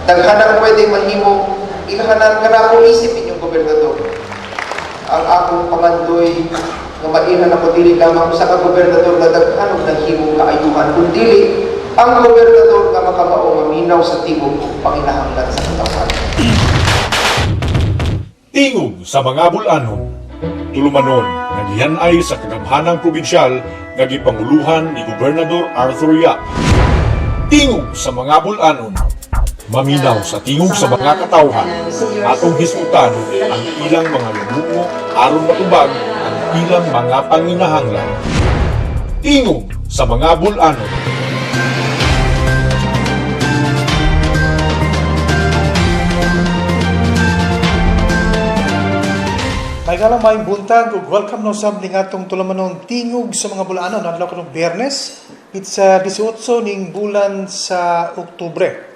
Daghanang pwede mahimo, ilahanan ka na akong isip inyong gobernador. Ang akong pamandoy nga maihan ako dili lamang sa ka-gobernador nga daghanog naghimong kaayuhan, kundi ang gobernador nga makabao maminaw sa tingog ug panginahanglan sa katawan. Tingog sa mga Bol-anon, tulumanon nga gihanay sa kagamhanang probinsyal nga gipanguluhan ni Gobernador Arthur Yap. Tingog sa mga Bol-anon, maminaw sa tingog sa mga katawhan, atong hisgutan ang ilang mga lumungo aron matubag ang ilang mga panginahanglan. Tingog sa mga Bol-anon. May galang maayong buntag ug welcome no sa atong tulamanon tingog sa mga Bol-anon adlaw kanong Biyernes. It's 18 ning bulan sa Oktubre.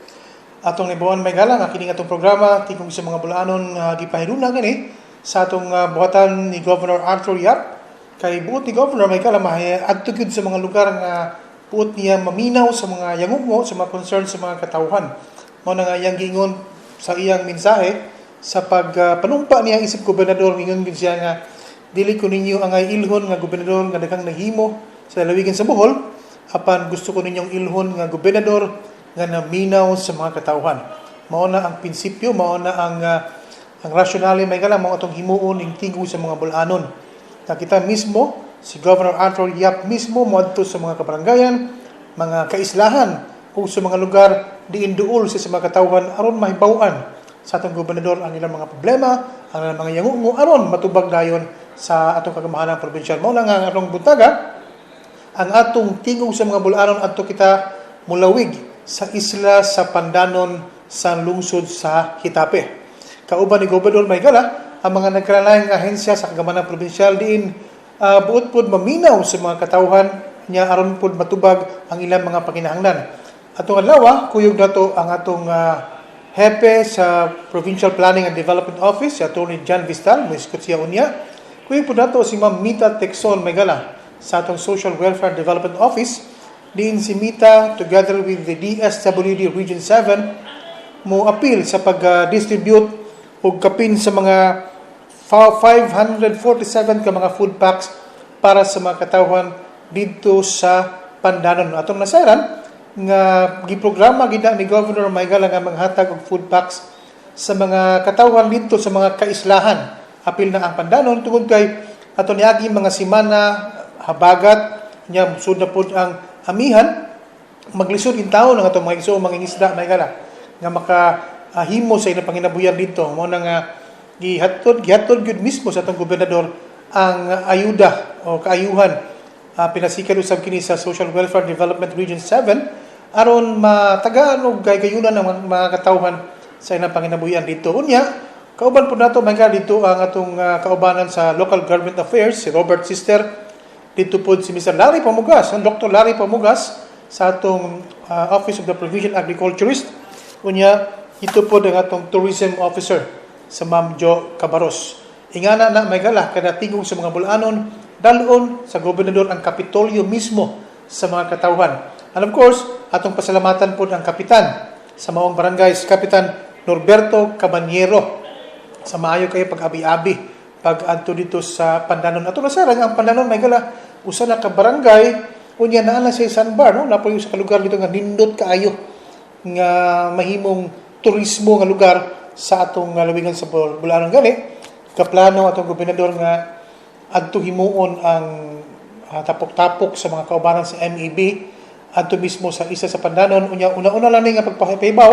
Atong nibuan may galang kini atong programa tingog sa mga Bol-anon gipahiluna gani sa atong buhatan ni Governor Arthur Yap. Kay buot ni Governor may galang adto gyud sa mga lugar nga buot niya maminaw sa mga yangumo sa mga concern sa mga katawhan. Mao na nga iyang giingon sa iyang mensahe sa pagpanumpa niya isip gobernador, ingon gid siya nga dili ko ninyo angay ilhon nga gobernador nga daghang naghimo sa lalawigan sa Bohol, apan gusto ko ninyong ilhon nga gobernador nga naminaw sa mga katawhan. Mao na ang prinsipyo, mao na ang rasyonale may galang mao atong himuon ning tingog sa mga Bol-anon. Na kita mismo si Governor Arthur Yap mismo moadto sa mga kabarangayan, mga kaislahan o sa mga lugar diin duol sa mga katawhan aron mahibaw-an sa atong gobernador ang ilang mga problema, ang ilang mga yangungo aron matubag dayon sa atong kagamahanang probinsyal. Mao na nga ang atong buntaga, ang atong tingog sa mga Bol-anon adto kita mulawig sa isla sa Pandanon sa lungsod sa Getafe. Kauban ni Gobernador Maygala ang mga nagkalalayang ahensya sa kagamahanang probinsyal diin buot pod maminaw sa mga katawhan niya aron pod matubag ang ilang mga panginahanglan. Atong adlaw kuyog nato ang atong hepe sa Provincial Planning and Development Office, si Atty. John Vistal, muiskot siya unya. Kuyog po nato si Ma'am Mita Texon Maygala sa atong Social Welfare Development Office. Diin si Mita, together with the DSWD Region 7, mo appeal sa pag-distribute o kapin sa mga 547 ka mga food packs para sa mga katawhan dito sa Pandanon. Atong nasairan, nga giprograma gid ni Governor Maygala nga manghatag og food packs sa mga katawhan dito sa mga kaislahan. Apil na ang Pandanon tungod kay ato niagi mga semana habagat nya sud na pud ang amihan maglisod in taon ang atong mga igsoong mga isda Maygala nga makahimo sa ilang panginabuyan dito. Mao na nga gihatod gyud mismo sa atong gobernador ang ayuda o kaayuhan pinasikan usab kini sa Social Welfare Development Region 7 aron matagaan og gayunan ng mga katawhan sa ilang panginabuhian dito. Unya, kauban po nato mga dito ang atong kaubanan sa Local Government Affairs, si Robert Sister, dito po si Mr. Larry Pamugas, ang Dr. Larry Pamugas sa atong Office of the Provincial Agriculturist. Unya, ito po ang atong Tourism Officer sa Ma'am Jo Cabaros. Ingana na may gala kada tingog sa mga Bol-anon dalon sa gobernador ang Kapitolyo mismo sa mga katawhan. And of course, atong pasalamatan po ang kapitan sa maong barangay, si Kapitan Norberto Cabanyero sa maayo kayo pag-abi-abi pag-adto dito sa Pandanon. Atong nasarang ang Pandanon may gala usa na ka barangay unya naa na sa sandbar, no? Napoy sa lugar dito nga nindot kaayo nga mahimong turismo nga lugar sa atong lawigan sa Bol-anon gani. Kaplano atong gobernador nga adto himuon ang tapok-tapok sa mga kaubanan sa MEB adto mismo sa isa sa Pandanon. Unya una-una lang nga pagpahibaw,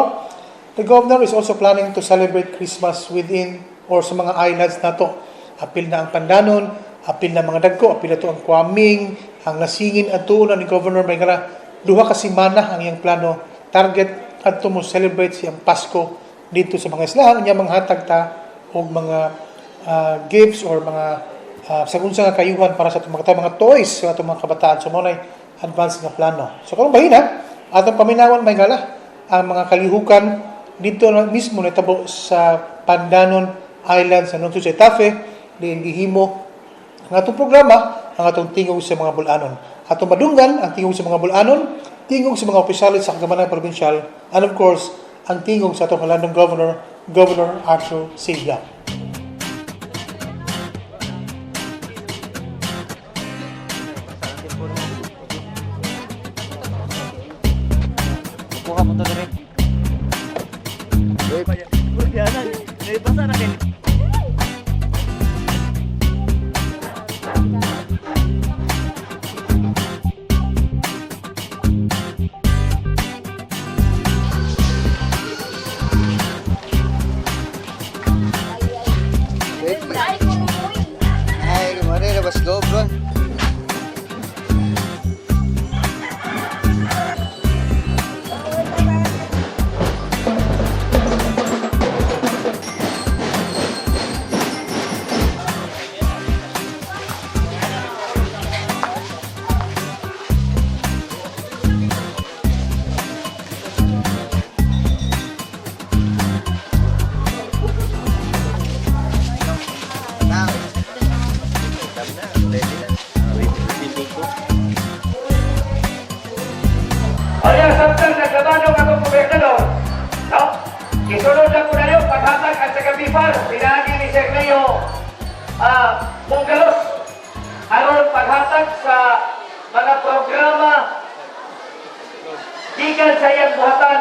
the governor is also planning to celebrate Christmas within or sa mga islands nato. Apil na ang Pandanon, apil na mga dagko, apil na to ang Kuaming, ang Nasingin adto na ni Governor Maygala. Duha ka semana ang iyang plano, target adto mo celebrate siyang Pasko dito sa mga islahan. Unya manghatag ta og mga gifts or mga sa kung nga kayuhan para sa mga toys sa atong mga kabataan. So, muna advance nga plano. So, kung bahina, atong paminawan may gala ang mga kalihukan dito na mismo natabo sa Pandanon Island sa lungsod sa Getafe, diin gihimo ang atong programa, ang atong tingog sa mga Bol-anon. Atong madunggan ang tingog sa mga Bol-anon, tingog sa mga opisyalis sa kagamanan probinsyal, and of course, ang tingog sa atong halandong Governor Arthur Silva. Kuha mo to dire. Basa na kayo. Ay, kemarin ada bas goblon. Kaya samtang naglamanong akong gobernador, no? Isunod lang ko na yun, paghatag at sa kabifar, pinagi ni Sir Leo Munggalos, aron paghatag sa mga programa gikan sa iyang buhatan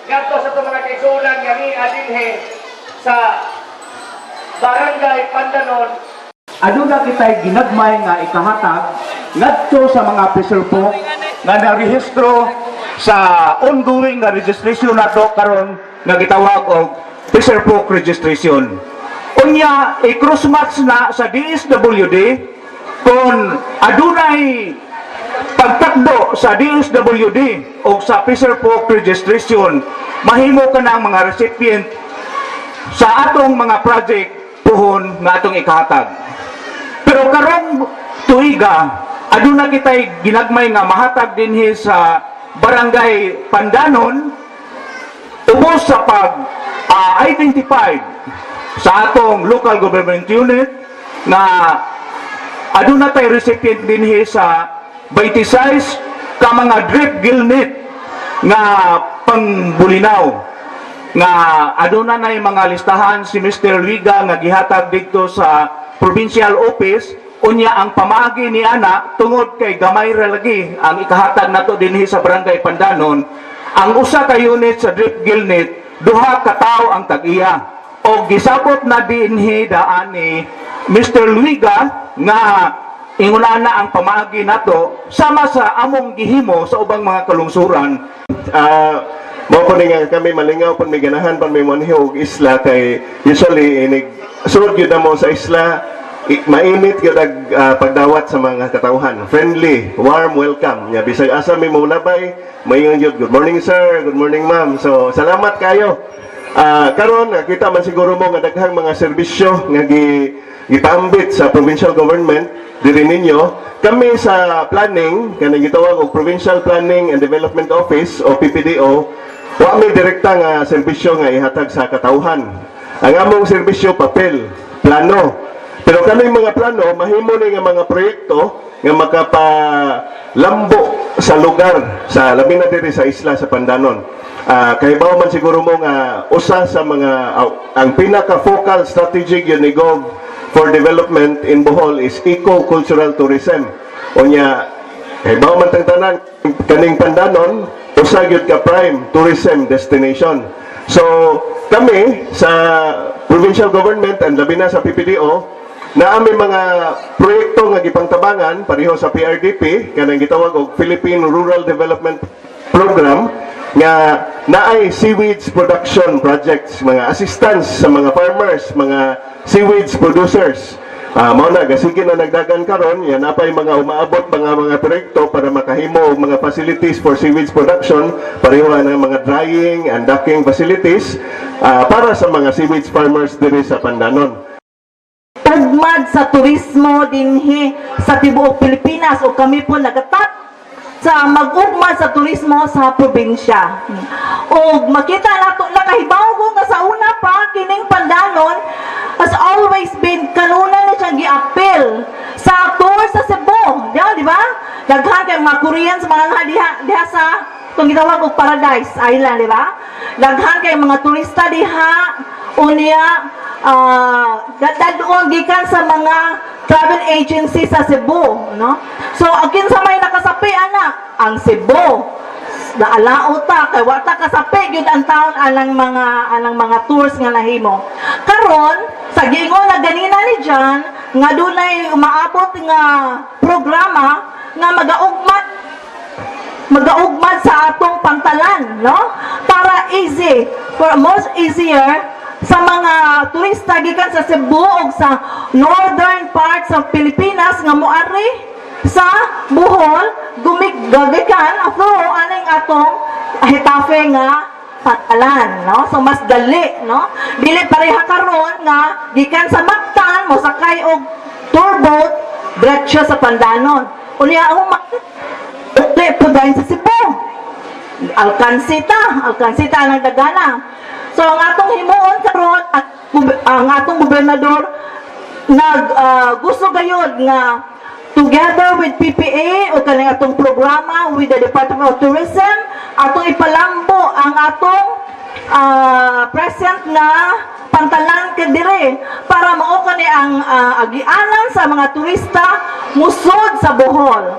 ngadto sa itong mga kaisulan nga ni adinhe sa Barangay Pandanon. Aduna kita'y ginagmay nga ikahatag ngadto sa mga pisulpo nga narehistro sa ongoing nga registration nato karon nga gitawag og pisulpo registration. Unya i-cross match na sa DSWD kung adunay pagtakbo sa DSWD o sa pisulpo registration, mahimo ka na ang mga recipient sa atong mga project puhon nga atong ikahatag. Pero karong tuiga, aduna kita'y ginagmay nga mahatag dinhi sa Barangay Pandanon ubos sa pag-identified sa atong local government unit nga aduna tay recipient dinhi sa 26 ka mga drip gilnit nga pangbulinaw nga aduna na yung mga listahan si Mr. Liga nga gihatag dito sa provincial office. Unya ang pamaagi ni ana tungod kay gamay ra lagi ang ikahatag nato dinhi sa Barangay Pandanon. Ang usa ka unit sa drip gilnit duha ka tawo ang tag-iya o gisabot na dinhi daan ni Mr. Luiga nga inguna na ang pamaagi nato sama sa among gihimo sa ubang mga kalungsuran. Mao po nga kami malingaw pon may ganahan pon may manhiw og isla kay usually inig sud gyud na mo sa isla mainit gyud pagdawat sa mga katawhan, friendly, warm welcome nya bisag asa may mulabay mayon gyud good morning sir, good morning ma'am. So salamat kayo. Karon kita man siguro mo nga daghang mga serbisyo nga gipaambit sa provincial government diri ninyo. Kami sa planning kanang gitawag og Provincial Planning and Development Office o PPDO, wa may direkta nga serbisyo nga ihatag sa katawhan. Ang among serbisyo papel, plano. Pero kami mga plano mahimo ni nga mga proyekto nga makapalambo sa lugar sa labi na diri sa isla sa Pandanon. Kahibaw man siguro mo nga usa sa mga ang pinaka focal strategic yun ni Gov for development in Bohol is eco-cultural tourism. Unya kahibaw man tanan kaning Pandanon usa gyud ka prime tourism destination. So kami sa provincial government and labi na sa PPDO na aming mga proyekto nga gipangtabangan pareho sa PRDP kanang gitawag og Philippine Rural Development Program nga naay seaweeds production projects, mga assistance sa mga farmers, mga seaweeds producers. Mao na gasige na nagdagan karon yan napay mga umaabot mga proyekto para makahimo og mga facilities for seaweeds production pareho ng mga drying and docking facilities para sa mga seaweeds farmers diri sa Pandanon. Ugmad sa turismo dinhi sa tibuok Pilipinas o kami po nagatap sa mag-ugmad sa turismo sa probinsya. O makita nato nakahibaw ko nga sa una pa kining Pandanon has always been kanuna na siyang gi-appeal sa tour sa Cebu. Di ba? Daghan kay mga Koreans mga diha sa itong gitawag og Paradise Island, di ba? Daghan kay mga turista diha, unya, doon gikan sa mga travel agency sa Cebu, no? So, akin sa may nakasapi, ang Cebu. Naalao ta, kay wata kasapi, yun ang taon anang mga tours nga nahimo. Karon, sa gingon na ganina ni John, nga dunay umaabot nga programa nga magaugmad sa atong pantalan, no? Para most easier sa mga turista gikan sa Cebu o sa northern parts of Pilipinas nga moari sa Bohol gumigagikan through aning atong Getafe nga pantalan, no? So mas dali, no? Dili pareha karon nga gikan sa Mactan mo sakay og tour boat diretso sa Pandanon. Unya ako dili po dahil sa Cebu. Alkansita ang dagana. So ang atong himuon karon at ang atong gobernador gusto gayud nga together with PPA o kaning atong programa with the Department of Tourism, atong ipalambo ang atong present na pantalan kadire para mao kani ang agianan sa mga turista musod sa Bohol.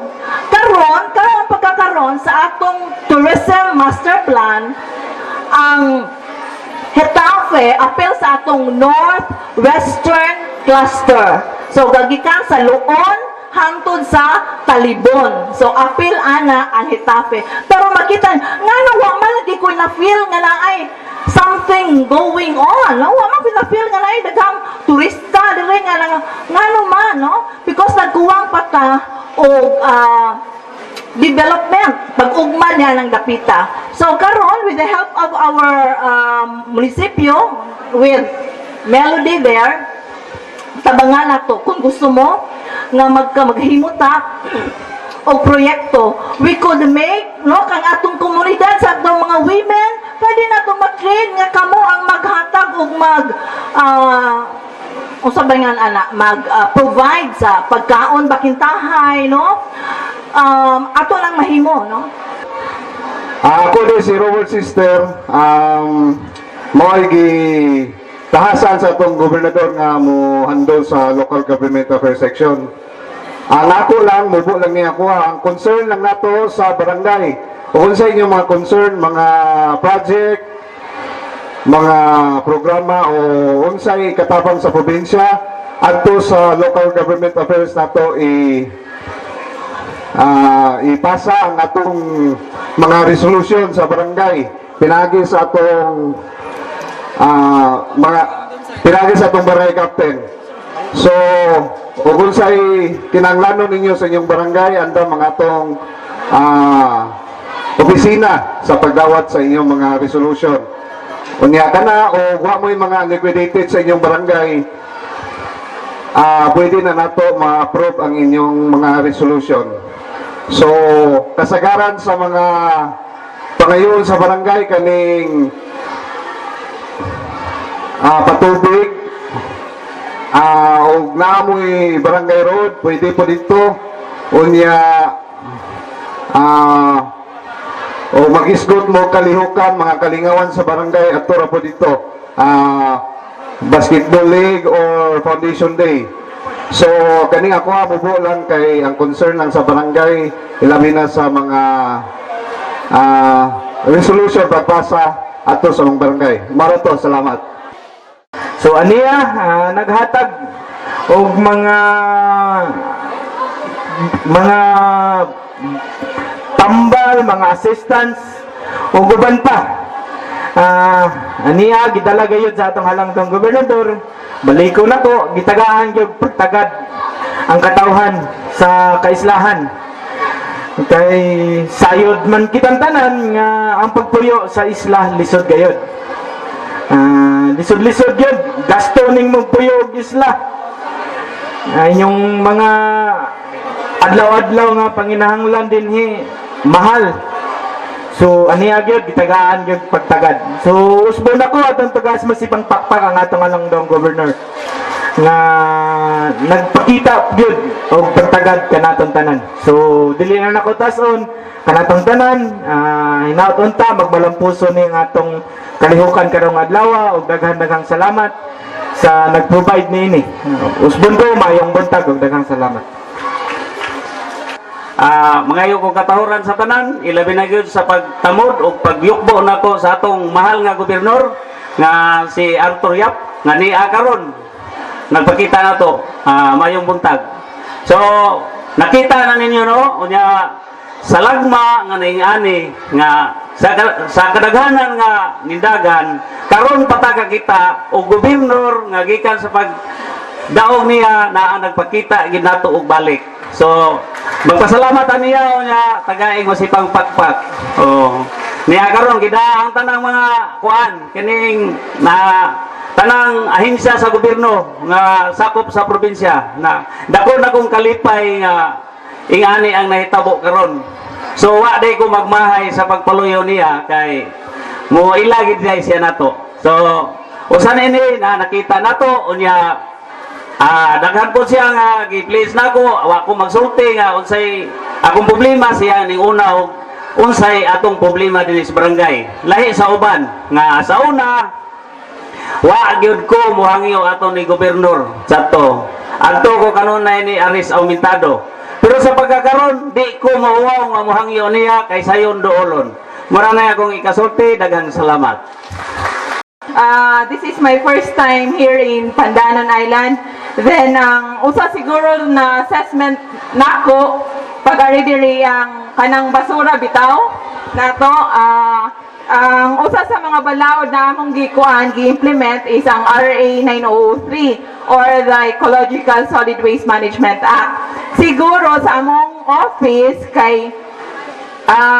Karon pagkakaroon sa atong tourism master plan, ang Getafe apil sa atong northwestern cluster. So gagikan sa Luon hangtod sa Talibon. So apil ana ang Getafe. Pero makita ngano wa man lagi ko na feel nga naay something going on. No, wa man na feel nga naay daghang turista dire nga ngano man, no? Because nagkuwang pata og development pag-ugma niya ng dapita. So karon with the help of our munisipyo with Melody there, tabangan nato kung gusto mo nga maghimuta o proyekto, we could make, no, kang atong komunidad sa atong mga women, pwede nato mag-train nga kamo ang maghatag ug provide sa pagkaon bakintahay, no? Ato lang mahimo, no? Ako din si Robert Sister, mo'y tahasan sa itong gobernador nga mo handle sa local government affairs section. Ang ako lang, mubo lang niya ako, ang concern lang nato sa barangay. Kung sa inyo mga concern, mga project, mga programa o unsay katabang sa probinsya, adto sa local government affairs nato ipasa ang atong mga resolution sa barangay. Pinagi sa atong pinagi sa atong barangay captain. So, kung sa'y kinanglanon ninyo sa inyong barangay, anda mga atong opisina sa pagdawat sa inyong mga resolution. Unya ka na, o wa mo yung mga liquidated sa inyong barangay, pwede na nato ma-approve ang inyong mga resolution. So, kasagaran sa mga pangayon sa barangay kaning patubig, o naamoy barangay road, pwede po dito. Unya, o mag-isgot mo kalihukan, mga kalingawan sa barangay, at tura po dito. Basketball league or foundation day. So, kaning ako bubo lang kay ang concern lang sa barangay, ilabi na sa mga resolution pagpasa ato sa mga barangay. Maroto, salamat. So aniya naghatag og mga tambal, mga assistants ug uban pa. Aniya gidala gayud sa atong halangtong gobernador. Baliko na ko gitagaan gyud pagtagad ang katawhan sa kaislahan. Kay sayod man kitang tanan nga ang pagpuyo sa isla lisod gayud. Lisod-lisod yun, gasto ning magpuyo og isla. Yung mga adlaw-adlaw nga panginahanglan din mahal. So aniya gyud gitagaan gyud pagtagad. So usbon ako atong tagas masipang pakpak ang atong alangdong governor. nga nagpakita gyud og pagtagad kanatong tanan. So dili na nako tason kanatong tanan, hinaut unta magmalampuso ni nga atong kalihukan karong adlaw ug daghang salamat sa nag-provide niini. Usbon ko mayong buntag ug daghang salamat. Mangayo ko katahuran sa tanan, ilabi na gyud sa pagtamod o pagyukbo nako sa atong mahal nga gobernador nga si Arthur Yap nga niya karon nagpakita na to mayong buntag. So nakita na ninyo no unya sa lagma nga naingani nga sa kadaghanan nga nindagan karon pataka kita o gobernador nga gikan sa pag daog niya na nagpakita gid nato og balik. So magpasalamat niya unya tagaing masipang pakpak. Niya karon gidaang tanang mga kuan kining na tanang ahensya sa gobyerno nga sakop sa probinsya na dako na kong kalipay nga ingani ang nahitabo karon. So wa day ko magmahay sa pagpaluyo niya kay mo ilagid day siya nato. So usan ini na nakita nato unya daghan po siya nga gi-please nako wa ko magsulti nga unsay akong problema siya ning una og unsay atong problema dinhi sa barangay. Lahi sa uban nga sa una wa gyud ko mohangyo ato ni gobernador sadto. Adto ko kanunay ni Aris Aumentado. Pero sa pagkakaron di ko mauwaw nga mohangyo niya kay sayon doolon. Mura na akong ikasulti, daghang salamat. This is my first time here in Pandanon Island. Then ang usa siguro na assessment nako pag-ari diri ang kanang basura bitaw nato ang usa sa mga balaod na among gi-implement is ang RA 9003 or the Ecological Solid Waste Management Act. Siguro sa among office kay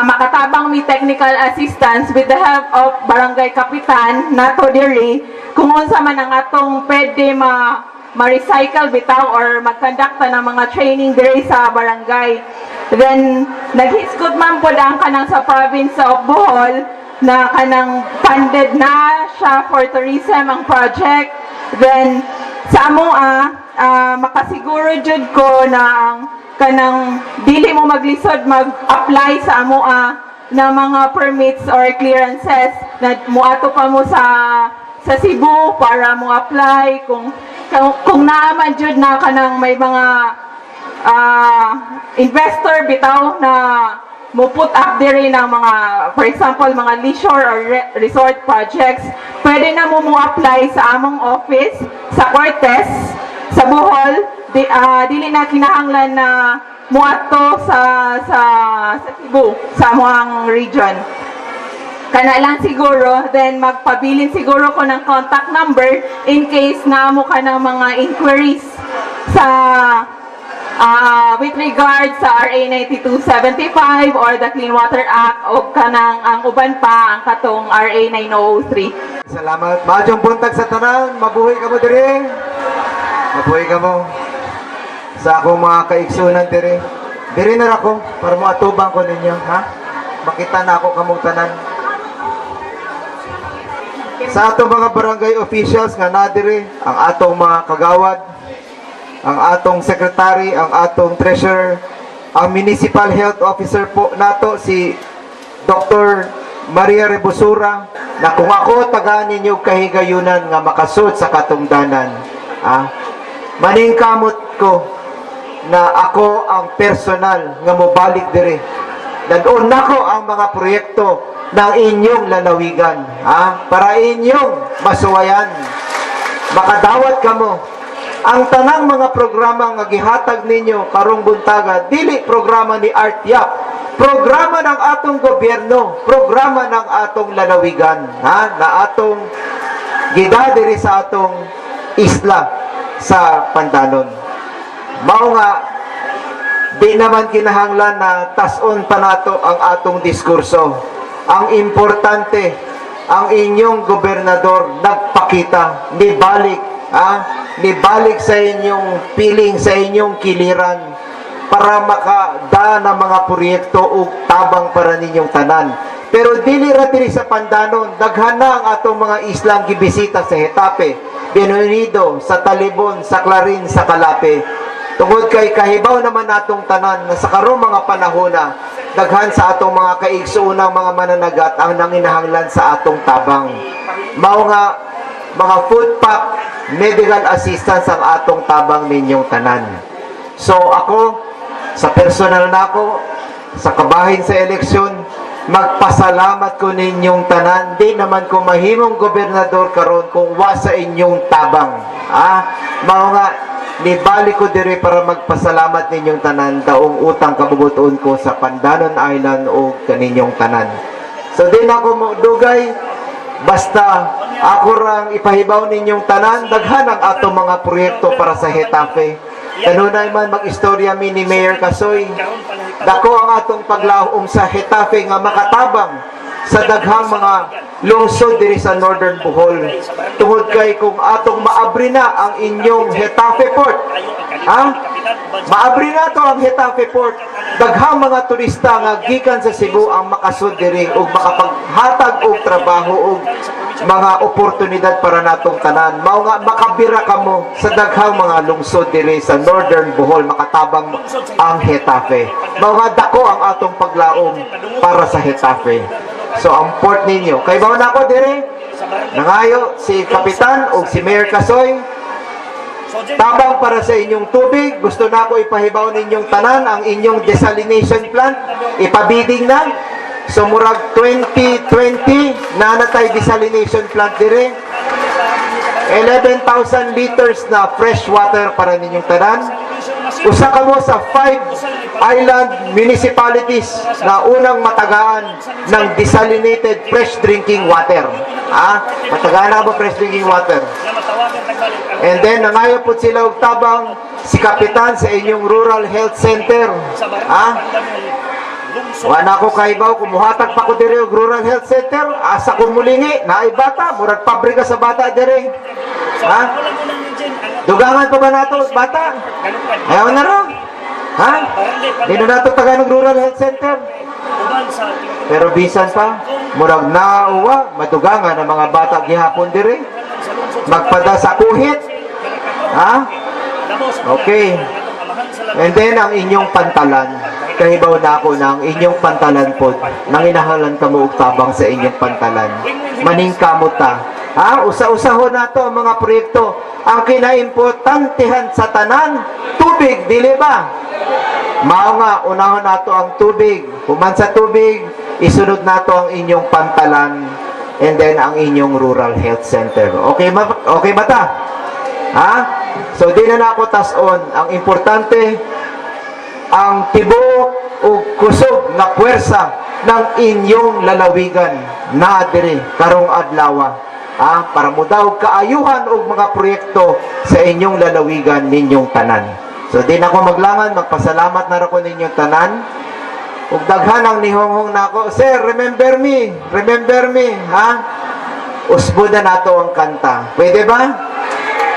makatabang mi technical assistance with the help of barangay kapitan nato diri kung unsa man ang atong pwede ma-recycle bitaw or magkondakta ng mga training diri sa barangay. Then naghisgot man po ang kanang sa province of Bohol na kanang funded na siya for tourism ang project. Then sa makasiguro jud ko na ang kanang dili mo maglisod mag-apply sa na mga permits or clearances na muato pa mo sa Cebu para mo apply kung naaman jud na kanang may mga investor bitaw na mo put up diri ng mga, for example, mga leisure or resort projects, pwede na mo apply sa among office sa Cortes, sa Bohol. Dili na kinahanglan na muato sa Cebu, sa among region. Kana lang siguro, then magpabilin siguro ko ng contact number in case na mo ka ng mga inquiries sa with regard sa RA 9275 or the Clean Water Act o kanang ang uban pa ang katong RA 9003. Salamat. Maadjong buntag sa tanan. Mabuhay ka mo dire. Mabuhay ka mo. Sa akong mga kaigsunan dire. Dire na ako para mo atubang ko ninyo, ha? Makita na ako kamong tanan. Sa atong mga barangay officials nga nadire, ang atong mga kagawad, ang atong secretary, ang atong treasurer, ang municipal health officer po nato si Dr. Maria Rebusura, na kung ako tagaan ninyo kahigayunan nga makasud sa katungdanan, maningkamot ko na ako ang personal nga mobalik dire. Nag-un nako ang mga proyekto ng inyong lalawigan, para inyong masuwayan. Makadawat kamo. Ang tanang mga programa nga gihatag ninyo karong buntaga, dili programa ni Art Yap, programa ng atong gobyerno, programa ng atong lalawigan, na atong gidadiri sa atong isla sa Pandanon. Mao nga di naman kinahanglan na tason pa nato ang atong diskurso. Ang importante, ang inyong gobernador nagpakita, nibalik sa inyong piling, sa inyong kiliran para makada ng mga proyekto ug tabang para ninyong tanan. Pero dili ra diri sa Pandanon, daghan na ang atong mga islang gibisita sa Getafe. Bienvenido sa Talibon, sa Clarin, sa Calape. Tungod kay kahibaw naman natong tanan na sa karong mga panahon na daghan sa atong mga kaigsuunang mga mananagat ang nanginahanglan sa atong tabang. Mao nga mga food pack, medical assistance ang atong tabang ninyong tanan. So ako, sa personal nako, sa kabahin sa eleksyon, magpasalamat ko ninyong tanan. Di naman ko mahimong gobernador karon kung wa sa inyong tabang. Mao nga nibali ko dire para magpasalamat ninyong tanan daong utang kabubuton ko sa Pandanon Island o kaninyong tanan. So di na ako mo dugay, basta ako rang ipahibaw ninyong tanan, daghan ang atong mga proyekto para sa Getafe. Kanunay man mag-istorya mi ni Mayor Kasoy, dako ang atong paglaom sa Getafe nga makatabang sa daghang mga lungsod diri sa Northern Bohol. Tungod kay kung atong maabri na ang inyong Getafe Port, maabri na to ang Getafe Port, daghang mga turista nga gikan sa Cebu ang makasud diri ug makapaghatag og trabaho ug mga oportunidad para natong tanan. Mao nga makabira kamo sa daghang mga lungsod diri sa Northern Bohol, makatabang ang Getafe. Mao nga dako ang atong paglaom para sa Getafe. So ang port ninyo, kay bao na ako dire, nangayo si Kapitan o si Mayor Kasoy, tabang para sa inyong tubig. Gusto na ako ipahibaw ninyong tanan ang inyong desalination plant, ipabiding na. So murag 2020 na natay desalination plant dire, 11,000 liters na fresh water para ninyong tanan. Usa kamo sa 5 island municipalities na unang matagaan ng desalinated fresh drinking water. Matagaan na ba fresh drinking water? And then nangayo po sila og tabang si Kapitan sa inyong rural health center. Wala ko kaibaw, kumuhatag pa ko dire og rural health center, asa ko mulingi, naay bata, murag pabrika sa bata dire. Dugangan pa ba nato bata? Ayaw na rin. Di na nato taga ng rural health center. Pero bisan pa, murag nauwa, madugangan ang mga bata gihapon dire. Magpada sa kuhit. Okay. And then ang inyong pantalan, kahibaw na ako ng inyong pantalan po, nanginahalan ka mo tabang sa inyong pantalan. Maning kamuta. Usa-usaho na to ang mga proyekto. Ang kinaimportantehan sa tanan, tubig, dili ba? Mao nga, unahon nato ang tubig. Human sa tubig, isunod nato ang inyong pantalan, and then ang inyong rural health center. Okay ba ta? So di na ako tason. Ang importante, ang tibuok o kusog na puwersa ng inyong lalawigan na diri karong adlaw, para mo daw kaayuhan og mga proyekto sa inyong lalawigan ninyong tanan. So di na ako maglangan, magpasalamat na ra ko ninyong tanan. Ug daghan ang nihonghong nako, sir, remember me, usbod na nato ang kanta. Pwede ba?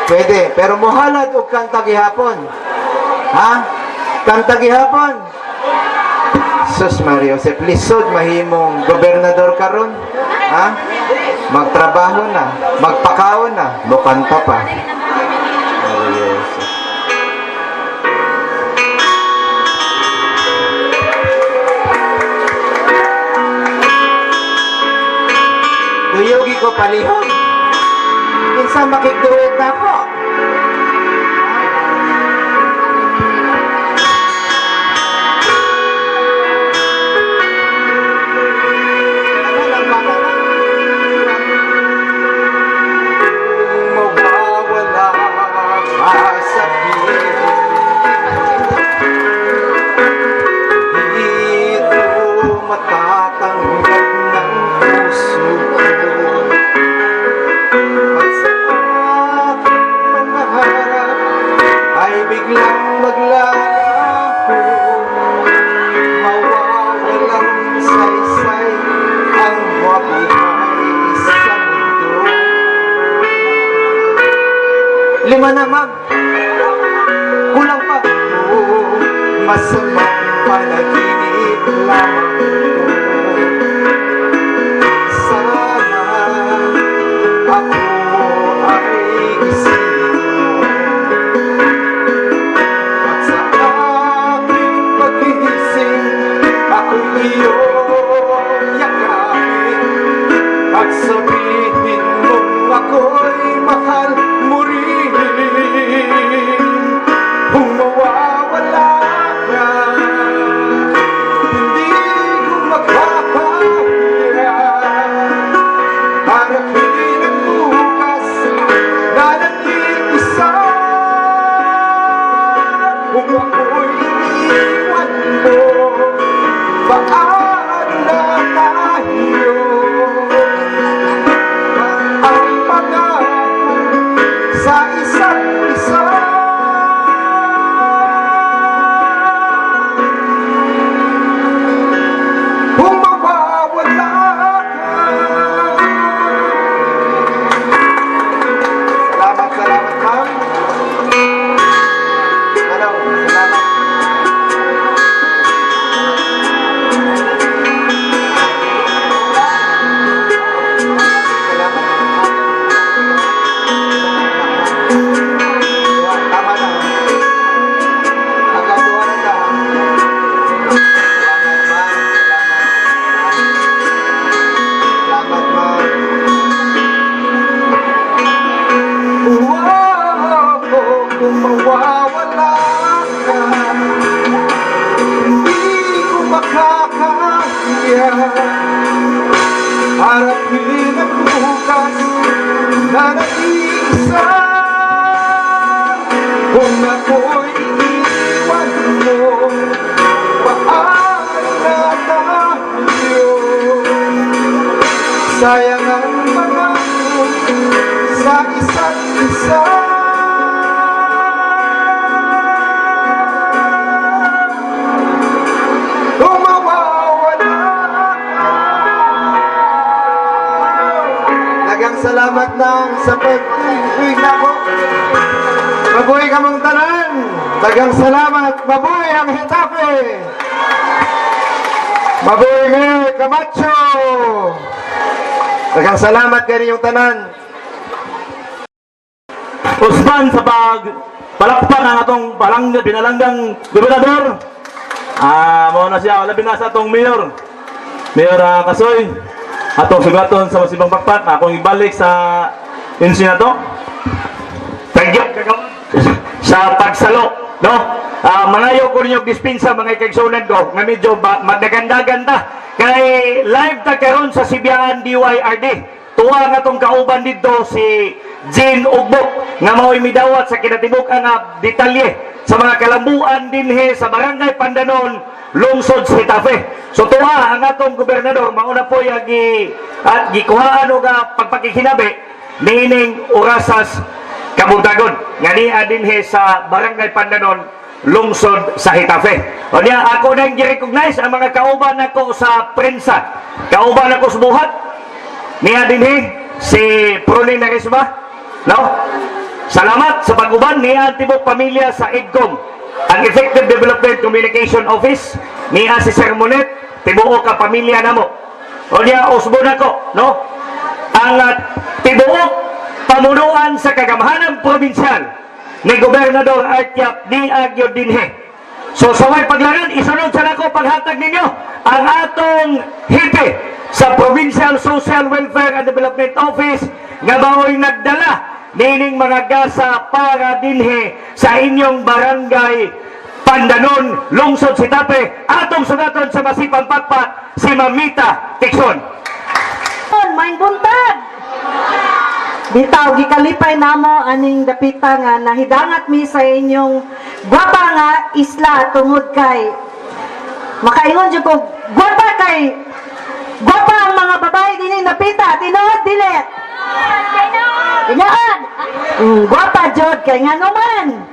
Pwede, pero muhalad og kanta gihapon. Kanta gihapon. Sus Mario, se plisod mahimong gobernador karon. Magtrabaho na, magpakaon na, mukanta pa. Duyugi ko palihog. Kinsa makigduwit na ako. Lima na, ma'am. Kulang pa. Masamang panaginip lamang ito. Sana ako ay isa kung ako'y iwan mo, paano na tayo? Sayang ang pangako sa isa't isa. Kung mawawala, daghang salamat lang sa pag-ibig nako. Mabuhay ka mong tanan. Daghang salamat. Mabuhay ang Getafe. Mabuhay nga Camacho. Daghang salamat kayo yung tanan. Usman sa palakpak ang atong binalanggang gobernador. Mao na siya, labi na sa atong mayor Kasoy, atong sugaton sa masibang pakpak. Akong ibalik sa insyado. Thank you, sa pagsalo, no? Mangayo ko ninyo dispensa mga ikagsunan ko nga medyo magdaganda-ganda kay live ta karon sa Sibiaan DYRD. Tuwa nga tong kauban dito si Jean Ugbok nga mao'y midawat sa kinatibuk nga detalye sa mga kalambuan dinhi sa barangay Pandanon, lungsod sa Getafe. So tuwa ang atong gobernador mauna po yung gikuhaan o pagpakikinabi niining orasas kabuntagon nga niya dinhi sa barangay Pandanon, lungsod sa Getafe. O niya ako nang gi-recognize ang mga kauban nako sa prensa, kauban nako sa buhat niya dinhi si Prone Narisma, no? Salamat sa pag-uban niya tibok pamilya sa EDCOM, ang Effective Development Communication Office niya si Sir Monet, tibuok ka pamilya namo. O niya usbo nako, no? Ang tibuok pamunuan sa kagamhanan probinsyal ni Gobernador Artyap ni Agyo dinhe. So sa way paglaran, isunod sa nako paghatag ninyo ang atong hipe sa Provincial Social Welfare and Development Office nga baoy nagdala nining mga gasa para dinhe sa inyong barangay Pandanon, lungsod sa Getafe. Atong sugaton sa masipang pakpak si Mamita Tikson. May buntag. Bitaw gikalipay namo aning dapita nga nahidangat mi sa inyong gwapa nga isla tungod kay makaingon jud ko gwapa ang mga babae dinhi napita tinuod dili. Tinuod. Gwapa jud kay nganuman.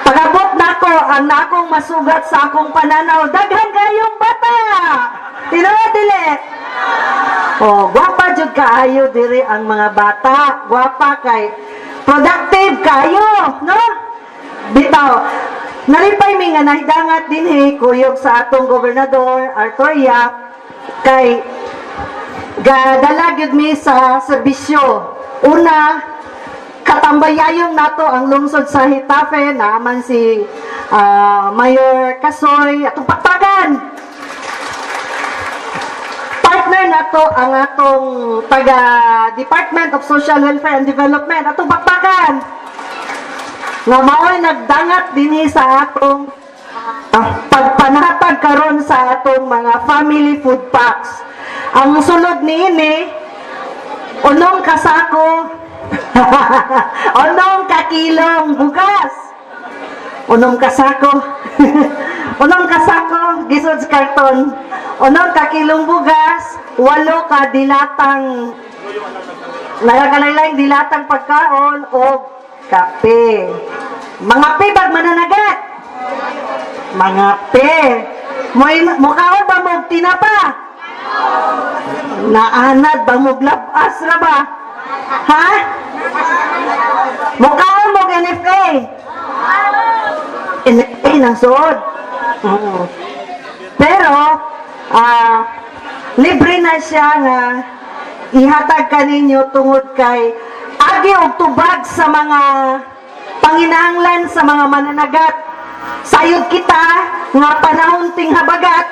Pagabot nako ang nakong masugat sa akong pananaw daghan kayong bata. Tinuod dili. Oh, gwapa jud kaayo diri ang mga bata. Gwapa kay productive kayo, no? Bitaw, nalipay mi nga nahidangat dinhi kuyog sa atong gobernador Arthur Yap kay gadala gyud mi sa serbisyo. Una, katambayayong nato ang lungsod sa Getafe naman si Mayor Kasoy atong pakpagan. Partner nato ang atong taga Department of Social Welfare and Development atong bakbakan nga mao'y nagdangat dinhi sa atong pagpanatag karon sa atong mga family food packs. Ang sulod niini unong kasako unong kakilong bugas, unong kasako unong kasako gisod sa karton, unong kakilong bugas, 8 ka dilatang nagagalaylang dilatang pagkaon o kape. Mga pibag mananagat, mga pe mukaon ba mo tinapa, naanad ba mo glabas ra ba, ha? Mukaon mo NFA ng suod. Pero libre na siya nga ihatag kaninyo tungod kay agi og tubag sa mga panginahanglan sa mga mananagat. Sayod kita nga panahon ting habagat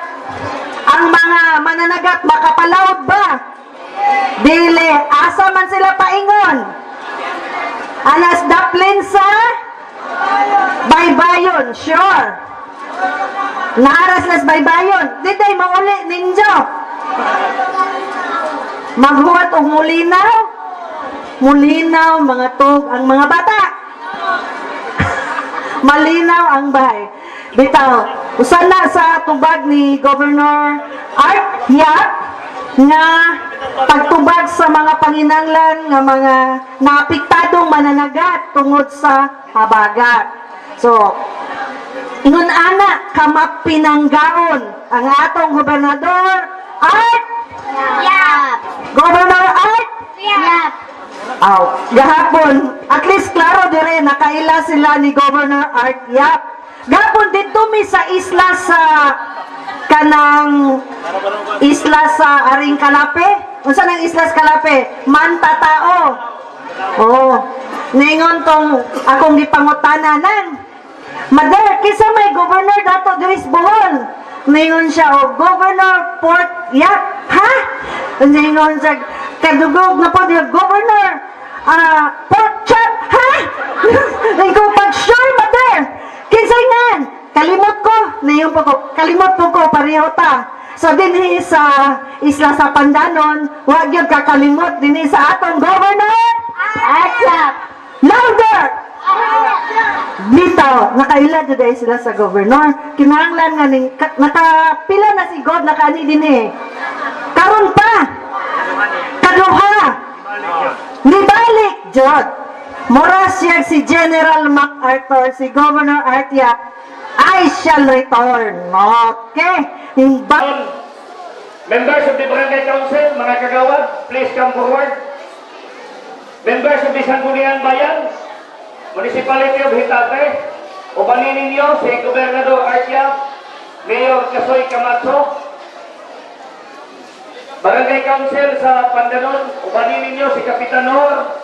ang mga mananagat makapalawd ba? Dili, asa man sila paingon? Anas daplin sa baybayon, sure. Naaras las baybayon, di day mauli ninyo. Maghuwat og mulinaw. mulinaw mga tug ang mga bata. Malinaw ang bahay. Bitaw, usan na sa tubag ni Governor Art Yap nga pagtubag sa mga panginanglan nga mga naapektadong mananagat tungod sa habagat. So, ingon ana kamapinanggaon ang atong gobernador Art Yap. Governor Art Yap. Gahapon, at least klaro dire nakaila sila ni Governor Art Yap. Gahapon dito mi sa isla sa kanang isla sa Aring Kalape. Unsa nang isla sa Kalape? Mantatao. Oh, ningon tong akong gipangutana nang Mother, kisa may governor dato diri sa Bohol. Ningon siya, Governor Port Yap. Ha? Ningon siya, kadugog na po niya, Governor Port Chap. Ha? Ningon pag sure, Mother. Kinsa nga? Kalimot ko. Ningon po ko, kalimot po ko, pareho ta. So dinhi sa isla sa Pandanon, wag yun kakalimot dinhi sa atong Governor Yap. Louder! Bitaw, nakaila dyan sila sa governor. Kinahanglan nga ning nakapila na si God nakaani din eh. Karon pa. Kaduha. Nibalik jud. Mura siya si General MacArthur, si Governor Artia. I shall return. Okay. Members of the Barangay Council, mga kagawad, please come forward. Members of the Sangguniang Bayan, Municipality of Getafe, ubanin ninyo si Gobernador Artia, Mayor Kasoy Camacho. Barangay Council sa Pandanon, ubanin ninyo si Kapitan Nor.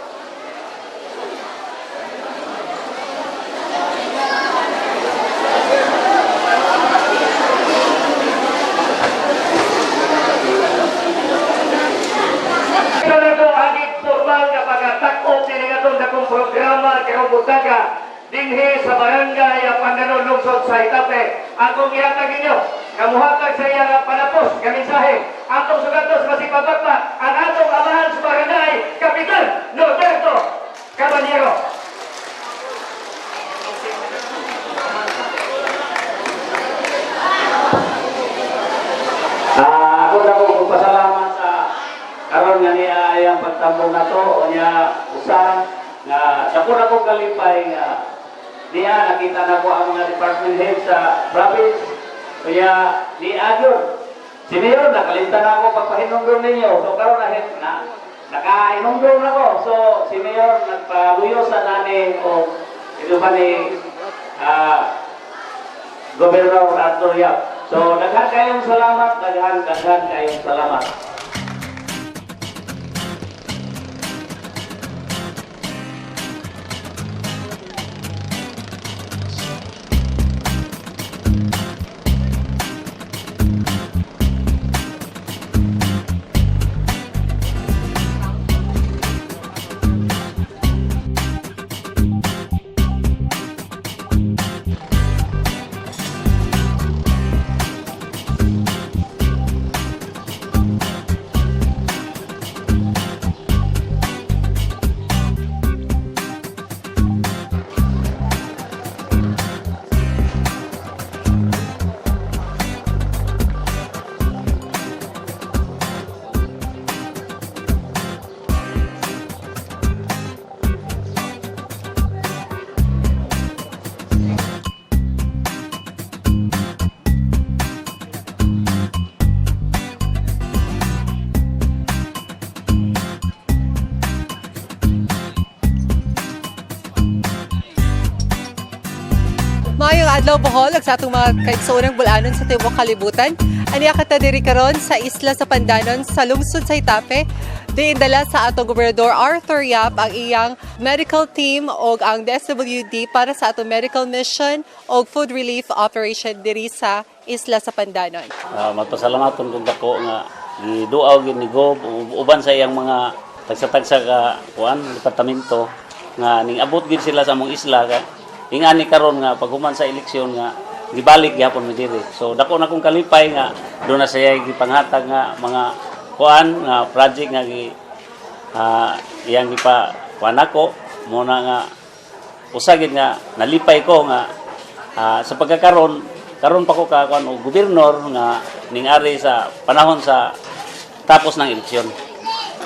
Dinhi sa barangay Pandanon lungsod sa Getafe. Akong ihatag ninyo, kamuhatag sa iyang panapos, kamisahe. Atong sugatos masipagpagpa, ang atong amahan sa barangay, Kapitan Norberto Caballero. Ako na po magpasalamat sa karon nga niya ayang pagtambong na to o niya usan nga sa puna kong kalipay nga niya nakita na ko ang mga department head sa province kaya ni Agyon si Mayor nakalimtan na ako pagpahinungdong ninyo so karon na nakahinungdong na ko so si Mayor nagpaluyo sa nani o ito ba ni Gobernador Arthur Yap so daghan kayong salamat daghan kayong salamat. Maayong adlaw Bohol ug sa atong mga kaigsuonang Bol-anon sa tibuok kalibutan. Aniya kita diri karon sa isla sa Pandanon sa lungsod sa Getafe. Diin dala sa atong Gobernador Arthur Yap ang iyang medical team og ang DSWD para sa atong medical mission og food relief operation diri sa isla sa Pandanon. Magpasalamaton kung dako nga giduaw gid ni Gob uban sa iyang mga tagsa-tagsa ka departamento nga ning abot gid sila sa among isla ka ingani karon nga paghuman sa eleksyon nga gibalik gyapon mi diri. So dako na kong kalipay nga do na saya gipanghatag nga mga nga project nga iyang ipa wanako muna nga usagid nga nalipay ko nga sa pagkakaron karon pa ko ka kuan og gobernador nga ning-ari sa panahon sa tapos ng eleksyon.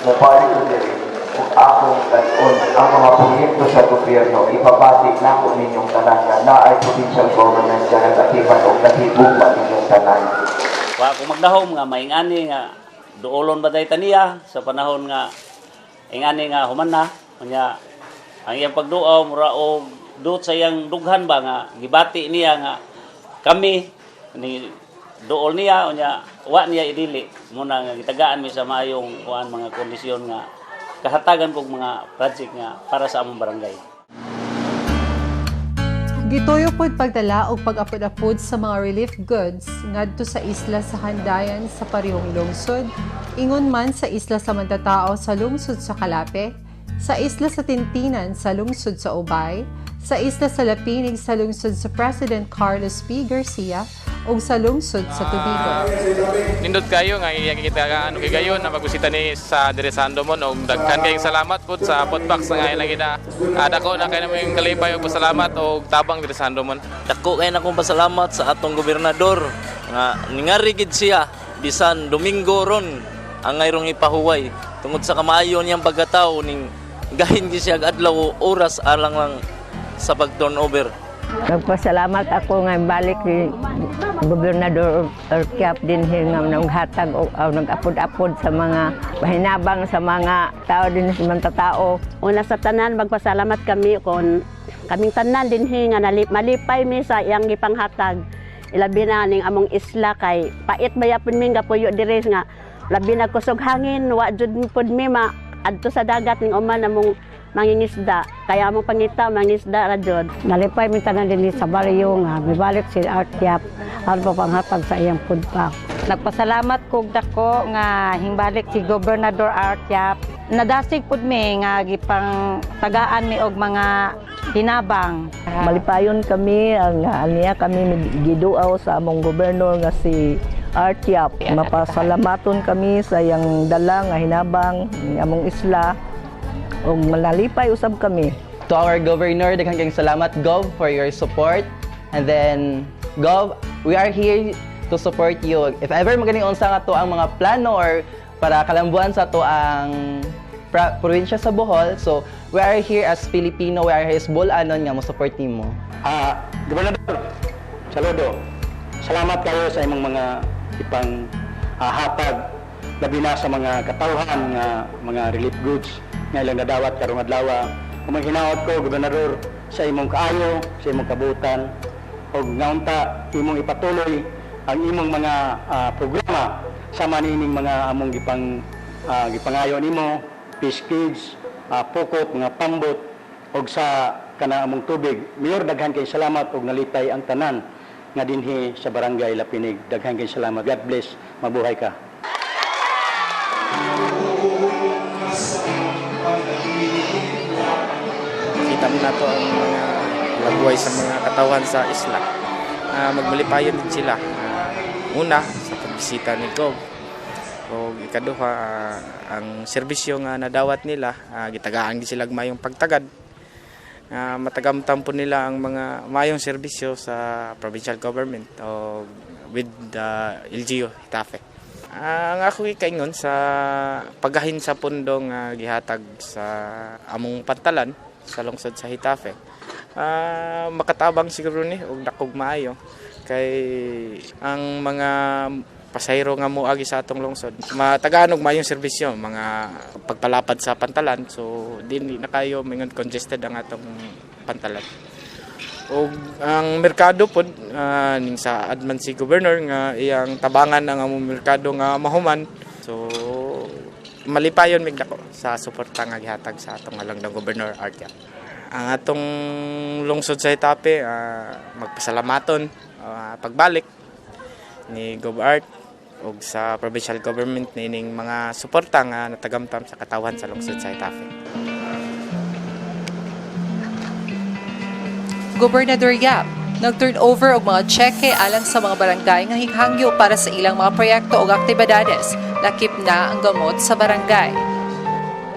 Mabalik ko din kung akong kanon ang mga proyekto sa gobyerno, ipabati na ko ninyong tanan na ay provincial government siya nagatiban o natibong ba ninyong tanan. Wa ko magdahom nga maingani nga duolon ba day taniya sa panahon nga ingani nga human na unya ang iyang pagduaw mura og duot sa iyang dughan ba nga gibati niya nga kami ni duol niya unya wa niya idili muna nga gitagaan mi sa maayong kuan mga kondisyon nga kahatagan kog mga project nga para sa among barangay. Gituyo pod pagdala og pag-apod-apod sa mga relief goods ngadto sa isla sa Handayan sa parehong lungsod, ingon man sa isla sa Mantatao sa lungsod sa Getafe, sa isla sa Tintinan sa lungsod sa Ubay, sa isla sa Lapinig sa lungsod sa President Carlos P. Garcia ug sa lungsod sa Tubigon. Nindot kayo nga kita ano kay gayon na magbisita ni sa dire sa Pandanon og daghan kayong salamat pud sa potbox nga ilang gina. Dako na kay namong kalipay og pasalamat og tabang dire sa Pandanon. Dako kay na kong pasalamat sa atong gobernador nga ningari gid siya bisan Domingo ron ang ngayrong ipahuway tungod sa kamaayo niyang pagkatao ning gahin gid siya adlaw oras alang lang sa pag-turnover. Nagpasalamat ako nga balik ni Gobernador Orkiap din nga naghatag o nag-apod-apod sa mga pahinabang sa mga tao din sa mga tao. Una sa tanan magpasalamat kami kon kaming tanan din nga malipay mi sa iyang gipanghatag. Ilabi na ning among isla kay pait bayapon mi nga puyo diri nga labi na kusog hangin wa jud pud mi ma adto sa dagat ning uman among mangingisda kaya among pangita mangingisda ra jud. Nalipay mi tanan dinhi sa baryo nga mibalik si Artiap aron panghatag sa iyang food pack. Nagpasalamat kog dako nga himbalik si Gobernador Artiap. Nadasig pud mi nga gipang tagaan mi og mga hinabang. Malipayon kami ang aniya kami giduaw sa among gobernador nga si Artiap. Mapasalamaton kami sa iyang dala nga hinabang ng among isla o malalipay usab kami. To our governor, daghang kayong salamat Gov for your support. And then Gov, we are here to support you. If ever magaling unsa nga to ang mga plano or para kalambuan sa to ang probinsya sa Bohol, so we are here as Filipino, we are here as Bol-anon nga mo support nimo. Gobernador, saludo. Salamat kayo sa imong mga ipang hatag labi na sa mga katawhan nga mga relief goods nga ilang nadawat karong adlaw. Kung hinaot ko, Gobernador, sa imong kaayo, sa imong kabutan, o ngaunta, imong ipatuloy ang imong mga programa sa manining mga among gipangayo nimo, fish kids, pukot, mga pambot, o sa kana among tubig. Mayor, daghan kay salamat og nalipay ang tanan nga dinhi sa Barangay Lapinig. Daghan kay salamat. God bless. Mabuhay ka. Kita mo na to ang mga labuhay sa mga katawan sa isla. Magmalipayon din sila. Una, sa pagbisita ni Gov. O ikaduha, ang serbisyo nga nadawat nila, gitagaan din sila mayong pagtagad. Matagamtam po nila ang mga mayong serbisyo sa provincial government o with the LGU Getafe. Ang ako ikaingon sa paggahin sa pundong gihatag sa among pantalan sa lungsod sa Getafe. Makatabang siguro ni og dakog maayo kay ang mga pasahero nga moagi sa atong lungsod matagaan og mayong serbisyo, mga pagpalapad sa pantalan, so dili na kayo mingon congested ang atong pantalan. O ang merkado pod ning sa adman si governor nga iyang tabangan ang among merkado nga mahuman, so malipayon mig dako sa suporta nga gihatag sa atong halangdang Gobernador Artiap. Ang atong lungsod sa Getafe magpasalamaton pagbalik ni Gov Art ug sa provincial government nining mga suporta nga natagamtam sa katawan sa lungsod sa Getafe. Gobernador Yap, nag-turn over og mga cheque alang sa mga barangay nga highangyo para sa ilang mga proyekto o aktibidades. Lakip na ang gamot sa barangay.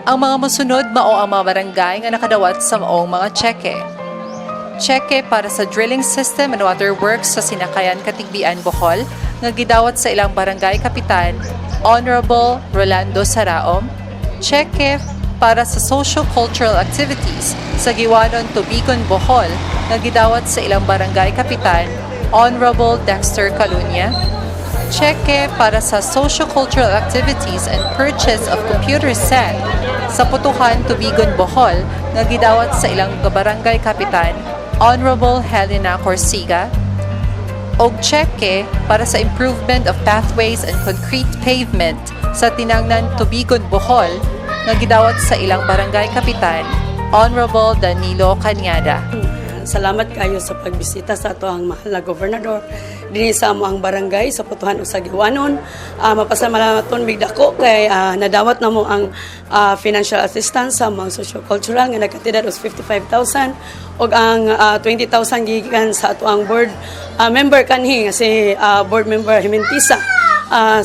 Ang mga mosunod mao ang mga barangay nga nakadawat sa maong mga cheque. Cheque para sa drilling system and water works sa Sinakayan, Katigbian, Bohol nga gidawat sa ilang barangay kapitan Honorable Rolando Saraom. Cheque para sa socio-cultural activities sa Giwanon, Tubigon, Bohol nga gidawat sa ilang barangay kapitan Honorable Dexter Calunya. Cheque para sa socio-cultural activities and purchase of computer set sa Putuhan, Tubigon, Bohol nga gidawat sa ilang barangay kapitan Honorable Helena Corsiga. Og cheque para sa improvement of pathways and concrete pavement sa Tinangnan, Tubigon, Bohol nga gidawat sa ilang barangay kapitan Honorable Danilo Cañada. Salamat kayo sa pagbisita sa ato ang mahal na gobernador dinhi sa among barangay sa Putuhan ug sa Giwanon. Mapasalamaton bigdako kay nadawat namo ang financial assistance sa mga socio-cultural nga nagkatidad og 55,000 ug ang 20,000 gikan sa ato ang board member kanhi nga si board member Himentisa.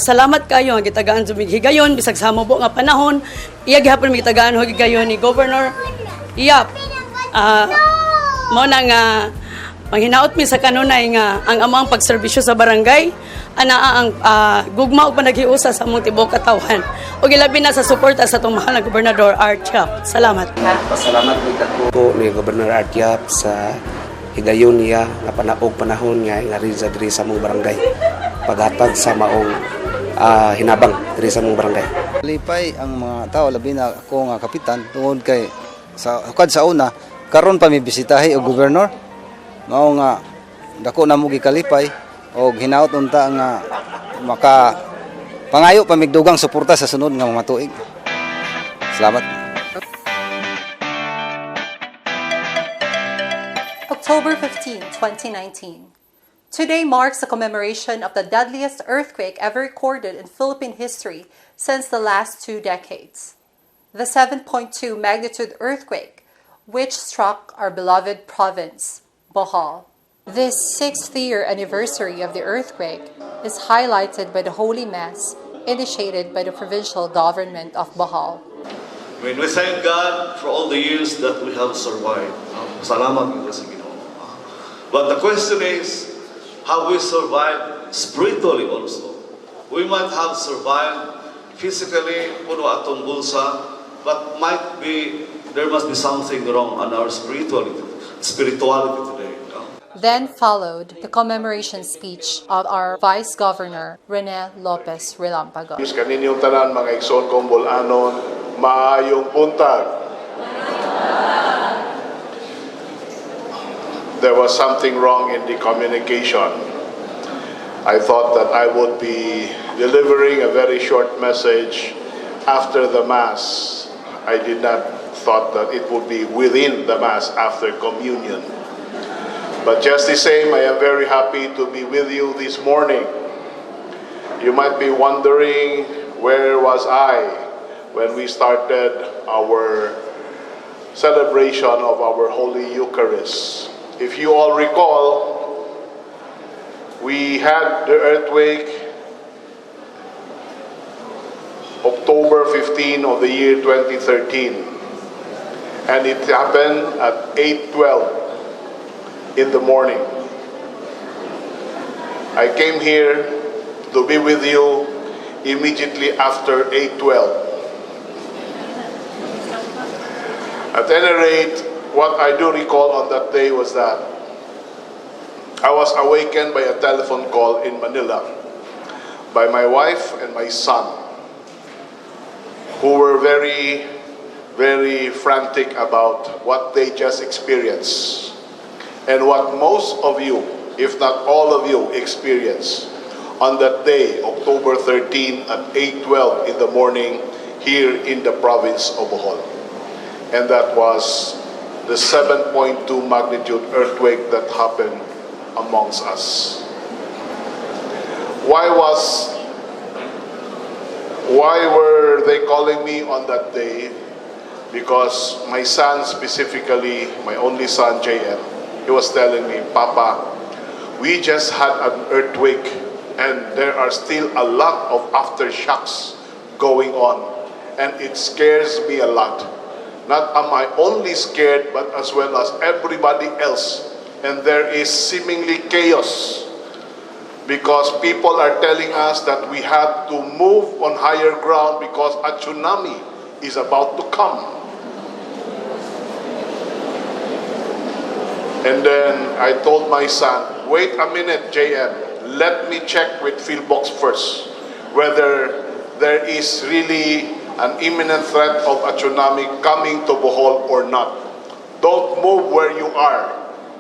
Salamat kayo nga gitagaan sa higayon bisag sa mabuo nga panahon iya gihapon gitagaan og higayon ni Governor Yap. Mo na nga manghinaot mi sa kanunay nga ang among pagserbisyo sa barangay ana ang gugma ug panaghiusa sa among tibuok katawhan ug ilabi na sa suporta sa atong mahal na gobernador Artiap. Salamat. Pasalamat ko ni Gobernador Artiap sa higayon niya nga panahon nga rin sa among barangay paghatag sa maong hinabang diri sa among barangay. Lipay ang mga tao labi na ako nga kapitan tungod kay sa hukad sa una karon pa mi bisitahi og gobernador mao nga dako na mo gikalipay og hinaot unta nga maka pangayo pa migdugang suporta sa sunod nga mga tuig. Salamat. October 15, 2019. Today marks the commemoration of the deadliest earthquake ever recorded in Philippine history since the last 2 decades. The 7.2 magnitude earthquake which struck our beloved province, Bohol. This 6th year anniversary of the earthquake is highlighted by the Holy Mass initiated by the provincial government of Bohol. We thank God for all the years that we have survived. Salamat po sa Ginoo. But the question is, have we survived spiritually also? We might have survived physically, puno atong bulsa, but there must be something wrong on our spirituality today. Then followed the commemoration speech of our Vice Governor, Rene Lopez Relampago. Kaninyong tanan mga igsoon kong Bol-anon, maayong buntag. There was something wrong in the communication. I thought that I would be delivering a very short message after the Mass. I did not thought that it would be within the Mass after communion. But just the same, I am very happy to be with you this morning. You might be wondering, where was I when we started our celebration of our Holy Eucharist? If you all recall, we had the earthquake October 15 of the year 2013. And it happened at 8:12 in the morning. I came here to be with you immediately after 8:12. At any rate, what I do recall on that day was that I was awakened by a telephone call in Manila by my wife and my son, who were very frantic about what they just experienced and what most of you, if not all of you, experienced on that day, October 13 at 8:12 in the morning here in the province of Bohol. And that was the 7.2 magnitude earthquake that happened amongst us. Why were they calling me on that day? Because my son specifically, my only son JM, he was telling me, Papa, we just had an earthquake and there are still a lot of aftershocks going on. and it scares me a lot. Not am I only scared, but as well as everybody else. And there is seemingly chaos because people are telling us that we have to move on higher ground because a tsunami is about to come. And then I told my son, wait a minute, JM, let me check with Philbox first whether there is really an imminent threat of a tsunami coming to Bohol or not. Don't move where you are.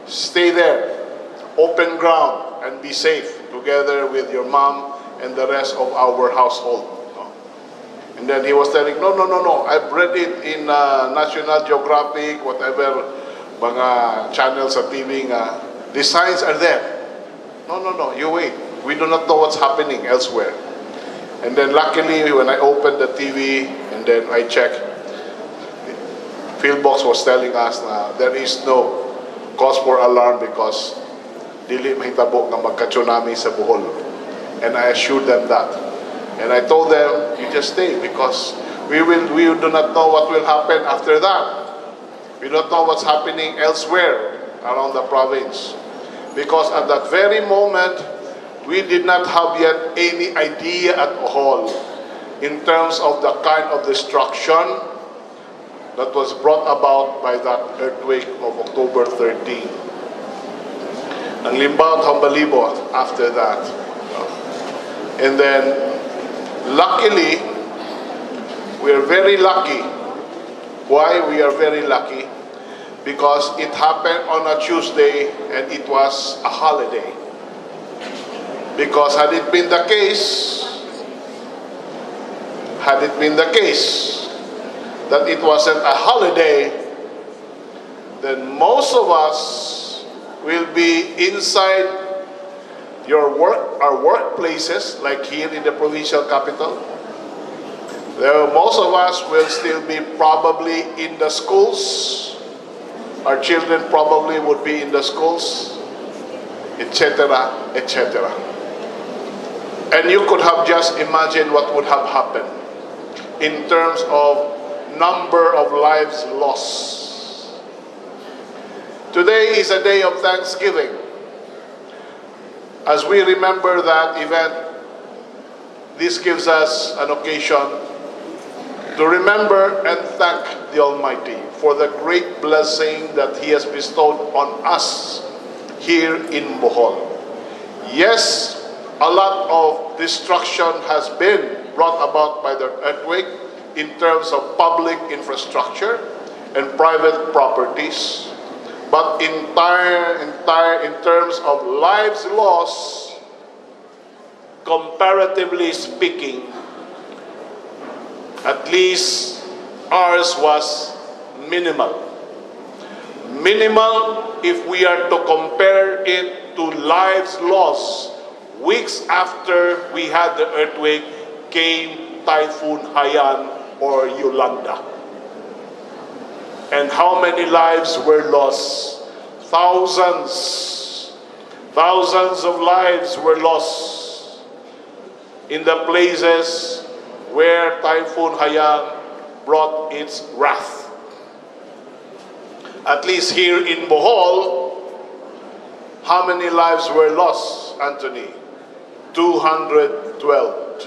Stay there, open ground, and be safe together with your mom and the rest of our household. And then he was telling, no, I've read it in National Geographic, whatever, mga channels sa TV nga, the signs are there. No, you wait. We do not know what's happening elsewhere. And then luckily, when I opened the TV and then I checked, Philbox was telling us na there is no cause for alarm because dili mahitabo nga magka-tsunami sa Bohol. And I assured them that. And I told them, you just stay because we do not know what will happen after that. We don't know what's happening elsewhere around the province. Because at that very moment, we did not have yet any idea at all in terms of the kind of destruction that was brought about by that earthquake of October 13. Ang limbaw at hambalibo after that. And then, luckily, we are very lucky. Why we are very lucky? Because it happened on a Tuesday and it was a holiday. Because had it been the case that it wasn't a holiday, then most of us will be inside our workplaces, like here in the provincial capital. Most of us will still be probably in the schools. Our children probably would be in the schools, etc., etc. And you could have just imagined what would have happened in terms of number of lives lost. Today is a day of Thanksgiving. As we remember that event, this gives us an occasion to remember and thank the Almighty for the great blessing that He has bestowed on us here in Bohol. Yes, a lot of destruction has been brought about by the earthquake in terms of public infrastructure and private properties. But in terms of lives lost, comparatively speaking, at least ours was minimal. Minimal if we are to compare it to lives lost weeks after we had the earthquake came Typhoon Haiyan or Yolanda. And how many lives were lost? Thousands of lives were lost in the places where Typhoon Haiyan brought its wrath. At least here in Bohol, how many lives were lost, Anthony? 212.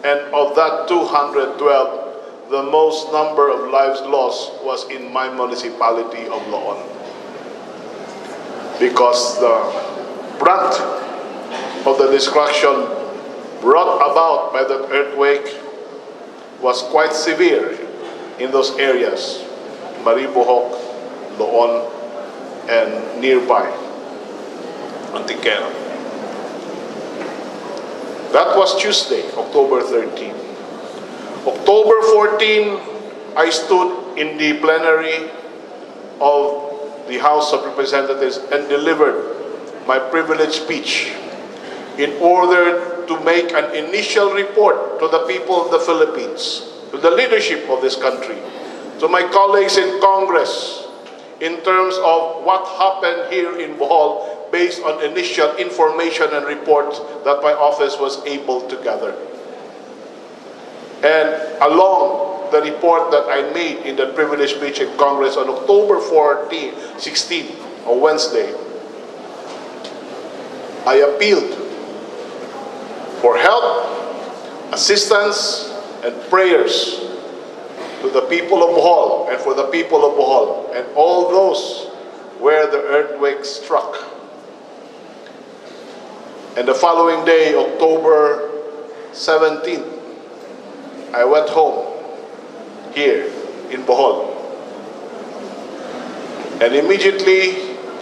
And of that 212, the most number of lives lost was in my municipality of Loon. Because the brunt of the destruction brought about by that earthquake was quite severe in those areas, Maribohok, Loon, and nearby, Antiquera. That was Tuesday, October 13. October 14, I stood in the plenary of the House of Representatives and delivered my privileged speech in order to make an initial report to the people of the Philippines, to the leadership of this country, to my colleagues in Congress, in terms of what happened here in Bohol based on initial information and reports that my office was able to gather. And along the report that I made in the privilege speech in Congress on October 16, on Wednesday, I appealed for help, assistance, and prayers to the people of Bohol and for the people of Bohol and all those where the earthquake struck. And the following day, October 17th, I went home here in Bohol. And immediately,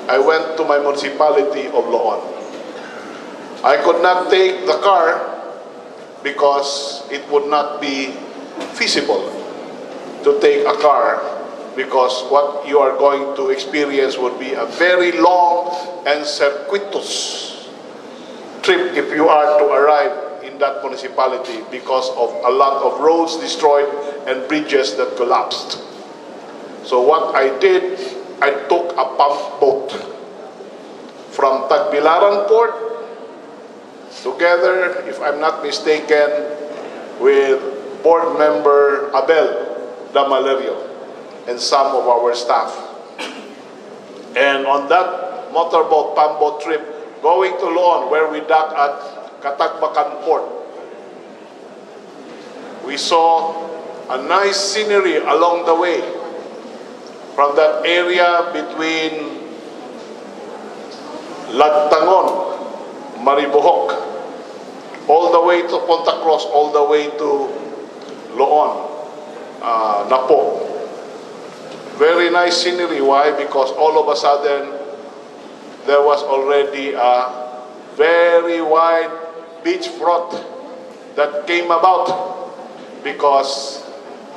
I went to my municipality of Loon. I could not take the car because it would not be feasible to take a car, because what you are going to experience would be a very long and circuitous trip if you are to arrive in that municipality, because of a lot of roads destroyed and bridges that collapsed. So what I did, I took a pump boat from Tagbilaran Port, together, if I'm not mistaken, with board member Abel Damalerio and some of our staff. And on that motorboat, pump boat trip, going to Loon, where we docked at Katagbakan Port, we saw a nice scenery along the way from that area between Lagtangon, Maribohok, all the way to Ponta Cruz, all the way to Loon, Napo. Very nice scenery. Why? Because all of a sudden, there was already a very wide beachfront that came about, because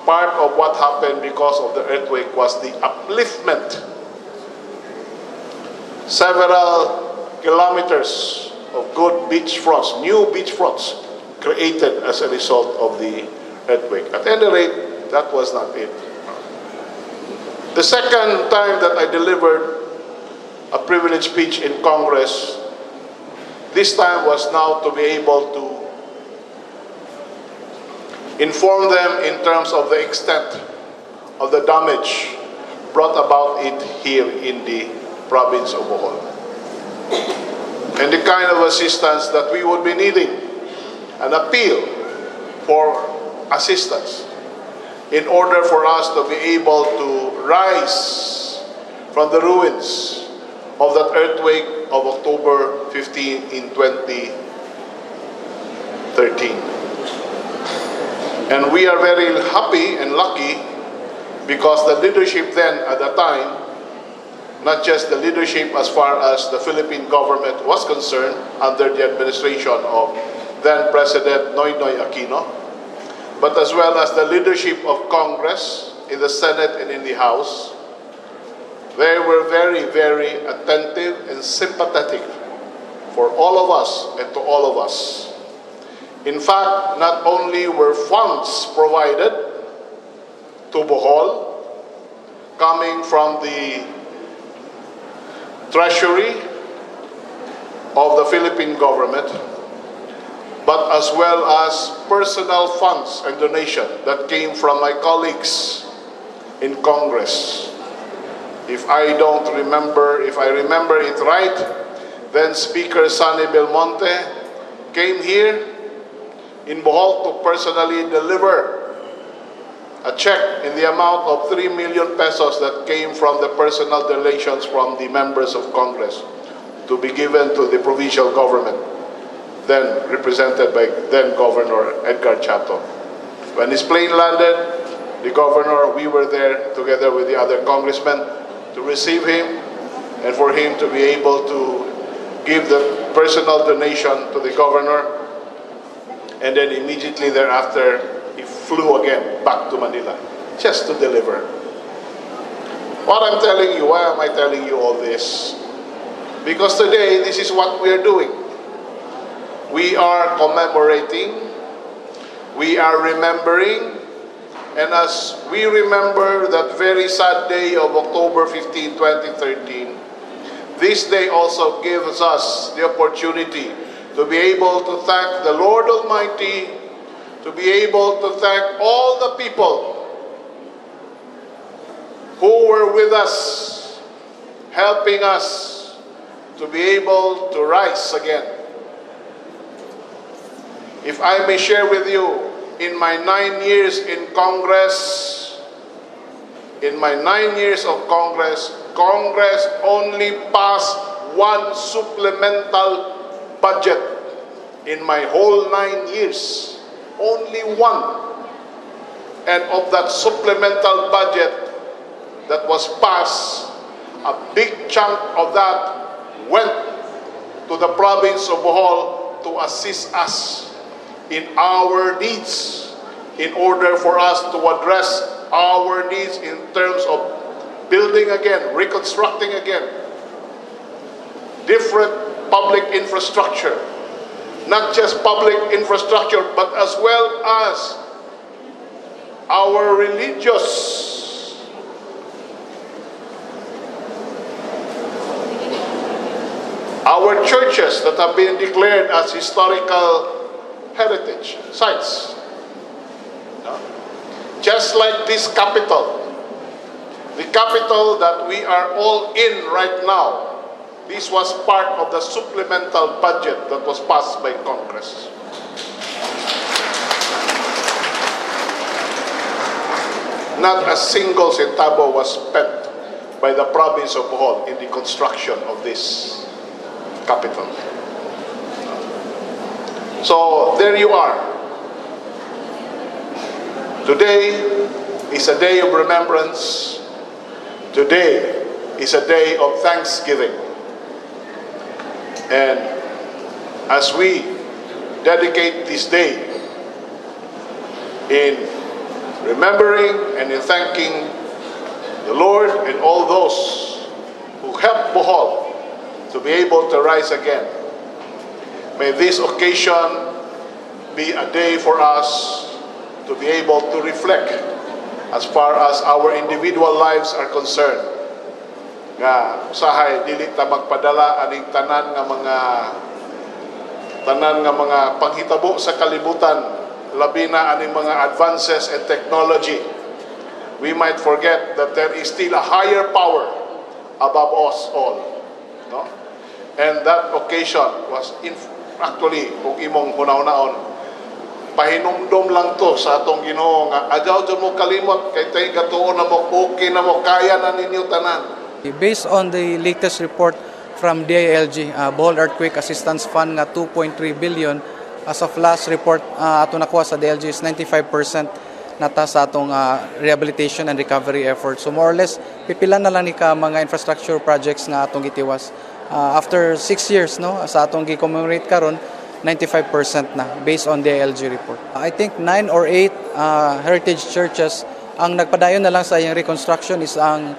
part of what happened because of the earthquake was the upliftment. Several kilometers of good beachfronts, new beachfronts, created as a result of the earthquake. At any rate, that was not it. The second time that I delivered a privilege speech in Congress, this time was now to be able to inform them in terms of the extent of the damage brought about it here in the province of Bohol, and the kind of assistance that we would be needing. An appeal for assistance in order for us to be able to rise from the ruins of that earthquake of October 15 in 2013. And we are very happy and lucky, because the leadership then at the time, not just the leadership as far as the Philippine government was concerned under the administration of then President Noynoy Aquino, but as well as the leadership of Congress in the Senate and in the House, they were very, very attentive and sympathetic for all of us and to all of us. In fact, not only were funds provided to Bohol coming from the treasury of the Philippine government, but as well as personal funds and donation that came from my colleagues in Congress. If I remember it right, then Speaker Sonny Belmonte came here in Bohol to personally deliver a check in the amount of 3 million pesos that came from the personal donations from the members of Congress to be given to the provincial government, then represented by then Governor Edgar Chato. When his plane landed, the governor, we were there together with the other congressmen to receive him and for him to be able to give the personal donation to the governor. And then immediately thereafter, he flew again back to Manila just to deliver. What I'm telling you, why am I telling you all this? Because today, this is what we are doing. We are commemorating, we are remembering, and as we remember that very sad day of October 15, 2013, this day also gives us the opportunity to be able to thank the Lord Almighty, to to be able to thank all the people who were with us, helping us to be able to rise again. If I may share with you, in my 9 years in Congress, Congress only passed one supplemental budget in my whole 9 years. Only one. And of that supplemental budget that was passed, a big chunk of that went to the province of Bohol to assist us in our needs, in order for us to address our needs in terms of building again, reconstructing again, different public infrastructure, not just public infrastructure, but as well as our religious our churches that have been declared as historical heritage sites. Just like this capital, the capital that we are all in right now, this was part of the supplemental budget that was passed by Congress. Not a single centavo was spent by the province of Bohol in the construction of this capital. So there you are. Today is a day of remembrance. Today is a day of thanksgiving. And as we dedicate this day in remembering and in thanking the Lord and all those who helped Bohol to be able to rise again, may this occasion be a day for us to be able to reflect as far as our individual lives are concerned. Nga usahay dili ta magpadala aning tanan nga mga panghitabo sa kalibutan, labi na aning mga advances and technology. We might forget that there is still a higher power above us all, no? And that occasion was actually, kung imong hunaw-naon, pahinumdom lang to sa atong Ginoo nga agaw jud mo kalimot kay tay gatuon na mo, okay na mo, kaya na ninyo tanan. Based on the latest report from DILG, Bohol Earthquake Assistance Fund nga 2.3 billion, as of last report ato nakuha sa DILG is 95% nata sa atong rehabilitation and recovery effort. So more or less pipilan na lang ni ka mga infrastructure projects nga atong gitiwas. After 6 years, no, sa atong gi-commemorate karon, 95% na based on the DILG report. I think 9 or 8 heritage churches ang nagpadayon na lang sa iyang reconstruction is ang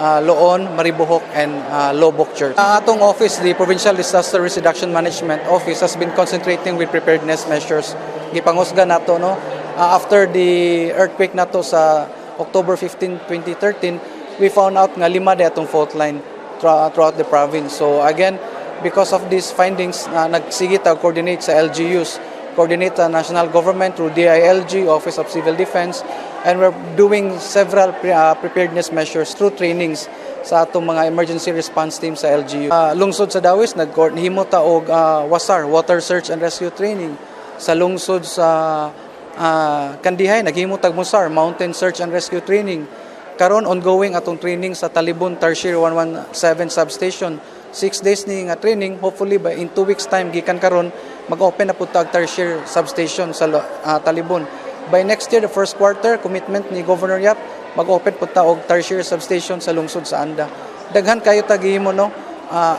Loon, Maribohok, and Lobok Church. Atong office, the Provincial Disaster Risk Reduction Management Office, has been concentrating with preparedness measures. Gipangusga nato, no, after the earthquake nato sa October 15, 2013, we found out nga 5 day atong fault line throughout the province. So again, because of these findings, nagsige ta coordinate sa LGUs, coordinate the national government through DILG, Office of Civil Defense, and we're doing several preparedness measures through trainings sa atong mga emergency response team sa LGU. Lungsod sa Dawis, naghimo ta og WASAR, Water Search and Rescue Training. Sa lungsod sa Kandihay, naghimo tag MUSAR, Mountain Search and Rescue Training. Karon ongoing atong training sa Talibon Tertiary 117 Substation. 6 days ni nga training, hopefully by in 2 weeks time gikan karon mag-open na pud tag tertiary substation sa Talibon. By next year, the first quarter, commitment ni Governor Yap, mag-open pud ta og tertiary substation sa lungsod sa Anda. Daghan kayo tagihimo, no.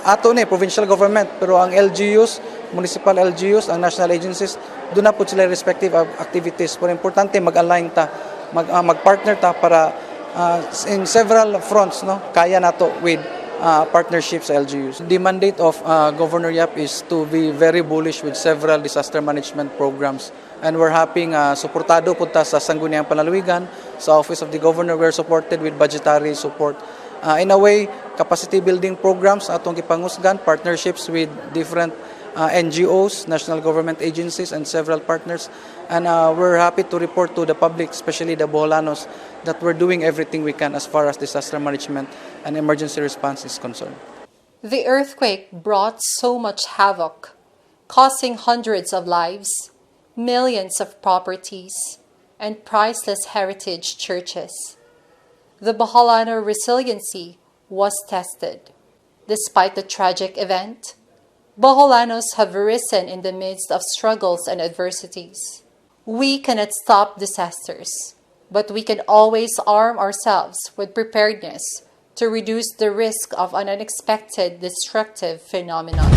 Ato ni provincial government, pero ang LGUs, municipal LGUs, ang national agencies, doon na pud sila respective activities. Pero importante mag-align ta, mag-partner ta para in several fronts, no, kaya nato with partnerships sa LGUs. The mandate of Governor Yap is to be very bullish with several disaster management programs. And we're happy suportado po ta sa Sangguniang Panalawigan, sa Office of the Governor, we're supported with budgetary support. In a way, capacity building programs atong gipangusgan, partnerships with different NGOs, national government agencies, and several partners. And we're happy to report to the public, especially the Bol-anos, that we're doing everything we can as far as disaster management and emergency response is concerned. The earthquake brought so much havoc, costing hundreds of lives, millions of properties, and priceless heritage churches. The Bol-ano resiliency was tested. Despite the tragic event, Bol-anos have risen in the midst of struggles and adversities. We cannot stop disasters, but we can always arm ourselves with preparedness to reduce the risk of an unexpected destructive phenomenon.